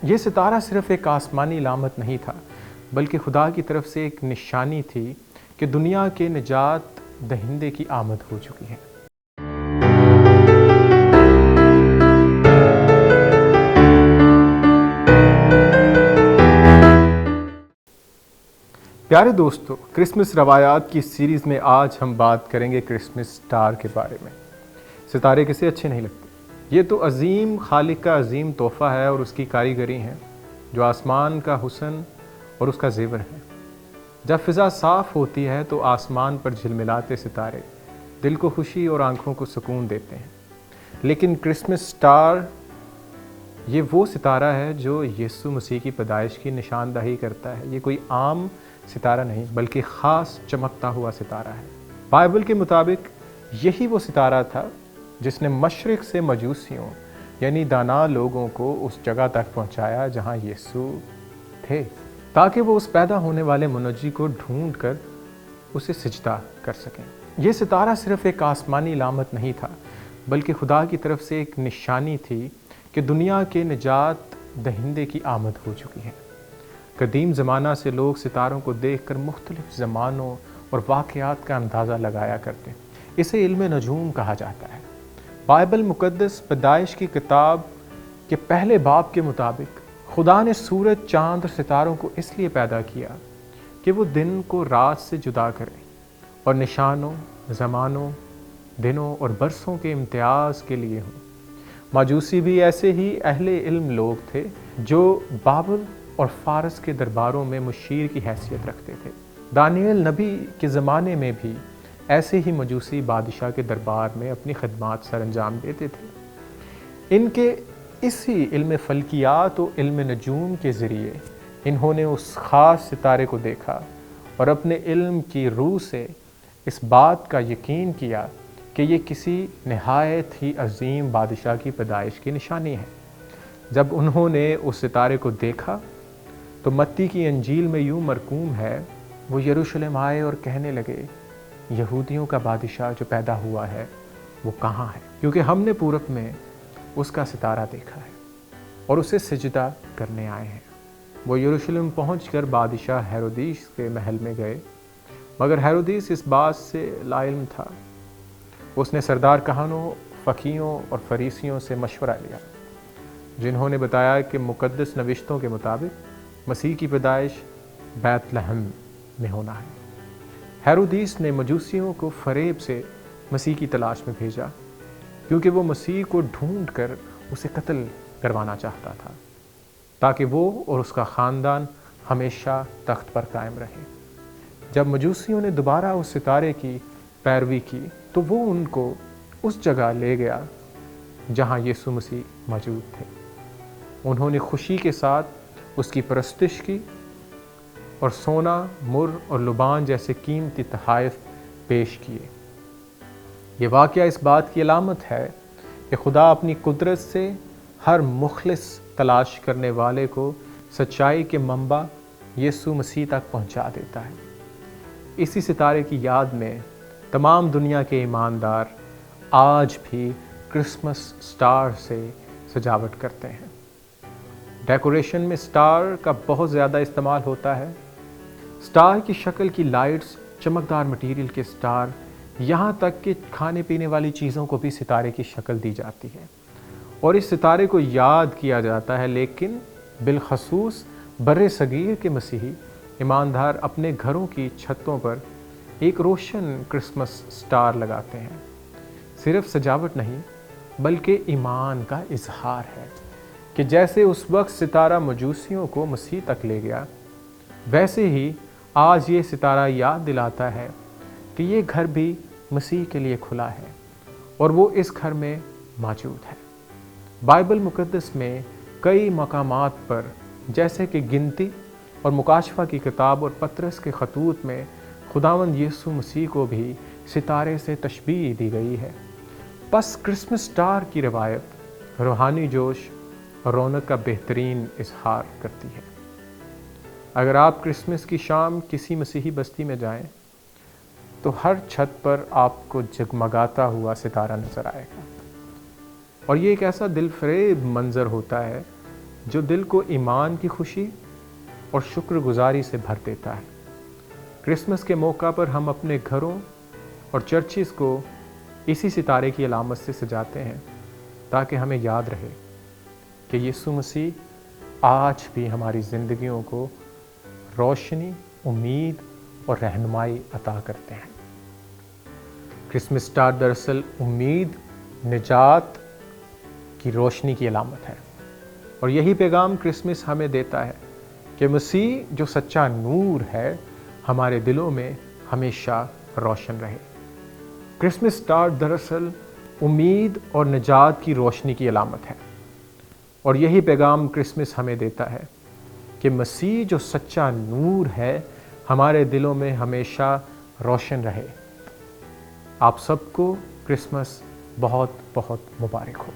یہ ستارہ صرف ایک آسمانی علامت نہیں تھا بلکہ خدا کی طرف سے ایک نشانی تھی کہ دنیا کے نجات دہندے کی آمد ہو چکی ہے۔ پیارے دوستو، کرسمس روایات کی سیریز میں آج ہم بات کریں گے کرسمس سٹار کے بارے میں۔ ستارے کسے اچھے نہیں لگتے؟ یہ تو عظیم خالق کا عظیم تحفہ ہے اور اس کی کاریگری ہے جو آسمان کا حسن اور اس کا زیور ہے۔ جب فضا صاف ہوتی ہے تو آسمان پر جھلملاتے ستارے دل کو خوشی اور آنکھوں کو سکون دیتے ہیں۔ لیکن کرسمس سٹار یہ وہ ستارہ ہے جو یسوع مسیح کی پیدائش کی نشاندہی کرتا ہے۔ یہ کوئی عام ستارہ نہیں بلکہ خاص چمکتا ہوا ستارہ ہے۔ بائبل کے مطابق یہی وہ ستارہ تھا جس نے مشرق سے مجوسیوں یعنی دانا لوگوں کو اس جگہ تک پہنچایا جہاں یسوع تھے، تاکہ وہ اس پیدا ہونے والے منجی کو ڈھونڈ کر اسے سجدہ کر سکیں۔ یہ ستارہ صرف ایک آسمانی علامت نہیں تھا بلکہ خدا کی طرف سے ایک نشانی تھی کہ دنیا کے نجات دہندے کی آمد ہو چکی ہے۔ قدیم زمانہ سے لوگ ستاروں کو دیکھ کر مختلف زمانوں اور واقعات کا اندازہ لگایا کرتے ہیں۔ اسے علم نجوم کہا جاتا ہے۔ بائبل مقدس پیدائش کی کتاب کے پہلے باب کے مطابق خدا نے سورج، چاند اور ستاروں کو اس لیے پیدا کیا کہ وہ دن کو رات سے جدا کرے اور نشانوں، زمانوں، دنوں اور برسوں کے امتیاز کے لیے ہوں۔ مجوسی بھی ایسے ہی اہل علم لوگ تھے جو بابل اور فارس کے درباروں میں مشیر کی حیثیت رکھتے تھے۔ دانیال نبی کے زمانے میں بھی ایسے ہی مجوسی بادشاہ کے دربار میں اپنی خدمات سر انجام دیتے تھے۔ ان کے اسی علم فلکیات و علم نجوم کے ذریعے انہوں نے اس خاص ستارے کو دیکھا اور اپنے علم کی روح سے اس بات کا یقین کیا کہ یہ کسی نہایت ہی عظیم بادشاہ کی پیدائش کی نشانی ہے۔ جب انہوں نے اس ستارے کو دیکھا تو متی کی انجیل میں یوں مرقوم ہے، وہ یروشلم آئے اور کہنے لگے، یہودیوں کا بادشاہ جو پیدا ہوا ہے وہ کہاں ہے؟ کیونکہ ہم نے پورب میں اس کا ستارہ دیکھا ہے اور اسے سجدہ کرنے آئے ہیں۔ وہ یروشلم پہنچ کر بادشاہ ہیرودیس کے محل میں گئے، مگر ہیرودیس اس بات سے لا علم تھا۔ اس نے سردار کہانوں، فقیہوں اور فریسیوں سے مشورہ لیا، جنہوں نے بتایا کہ مقدس نوشتوں کے مطابق مسیح کی پیدائش بیت لحم میں ہونا ہے۔ ہیرودیس نے مجوسیوں کو فریب سے مسیح کی تلاش میں بھیجا، کیونکہ وہ مسیح کو ڈھونڈ کر اسے قتل کروانا چاہتا تھا، تاکہ وہ اور اس کا خاندان ہمیشہ تخت پر قائم رہے۔ جب مجوسیوں نے دوبارہ اس ستارے کی پیروی کی تو وہ ان کو اس جگہ لے گیا جہاں یسوع مسیح موجود تھے۔ انہوں نے خوشی کے ساتھ اس کی پرستش کی اور سونا، مر اور لبان جیسے قیمتی تحائف پیش کیے۔ یہ واقعہ اس بات کی علامت ہے کہ خدا اپنی قدرت سے ہر مخلص تلاش کرنے والے کو سچائی کے منبع یسوع مسیح تک پہنچا دیتا ہے۔ اسی ستارے کی یاد میں تمام دنیا کے ایماندار آج بھی کرسمس سٹار سے سجاوٹ کرتے ہیں۔ ڈیکوریشن میں سٹار کا بہت زیادہ استعمال ہوتا ہے۔ سٹار کی شکل کی لائٹس، چمکدار مٹیریل کے سٹار، یہاں تک کہ کھانے پینے والی چیزوں کو بھی ستارے کی شکل دی جاتی ہے اور اس ستارے کو یاد کیا جاتا ہے۔ لیکن بالخصوص بر صغیر کے مسیحی ایماندار اپنے گھروں کی چھتوں پر ایک روشن کرسمس سٹار لگاتے ہیں۔ صرف سجاوٹ نہیں بلکہ ایمان کا اظہار ہے کہ جیسے اس وقت ستارہ مجوسیوں کو مسیح تک لے گیا، ویسے ہی آج یہ ستارہ یاد دلاتا ہے کہ یہ گھر بھی مسیح کے لیے کھلا ہے اور وہ اس گھر میں موجود ہے۔ بائبل مقدس میں کئی مقامات پر جیسے کہ گنتی اور مکاشفہ کی کتاب اور پطرس کے خطوط میں خداوند یسوع مسیح کو بھی ستارے سے تشبیہ دی گئی ہے۔ پس کرسمس سٹار کی روایت روحانی جوش اور رونق کا بہترین اظہار کرتی ہے۔ اگر آپ کرسمس کی شام کسی مسیحی بستی میں جائیں تو ہر چھت پر آپ کو جگمگاتا ہوا ستارہ نظر آئے گا، اور یہ ایک ایسا دل فریب منظر ہوتا ہے جو دل کو ایمان کی خوشی اور شکر گزاری سے بھر دیتا ہے۔ کرسمس کے موقع پر ہم اپنے گھروں اور چرچز کو اسی ستارے کی علامت سے سجاتے ہیں تاکہ ہمیں یاد رہے کہ یسوع مسیح آج بھی ہماری زندگیوں کو روشنی، امید اور رہنمائی عطا کرتے ہیں۔ کرسمس اسٹار دراصل امید، نجات کی روشنی کی علامت ہے، اور یہی پیغام کرسمس ہمیں دیتا ہے کہ مسیح جو سچا نور ہے ہمارے دلوں میں ہمیشہ روشن رہے۔ کرسمس اسٹار دراصل امید اور نجات کی روشنی کی علامت ہے، اور یہی پیغام کرسمس ہمیں دیتا ہے کہ مسیح جو سچا نور ہے ہمارے دلوں میں ہمیشہ روشن رہے۔ آپ سب کو کرسمس بہت بہت مبارک ہو۔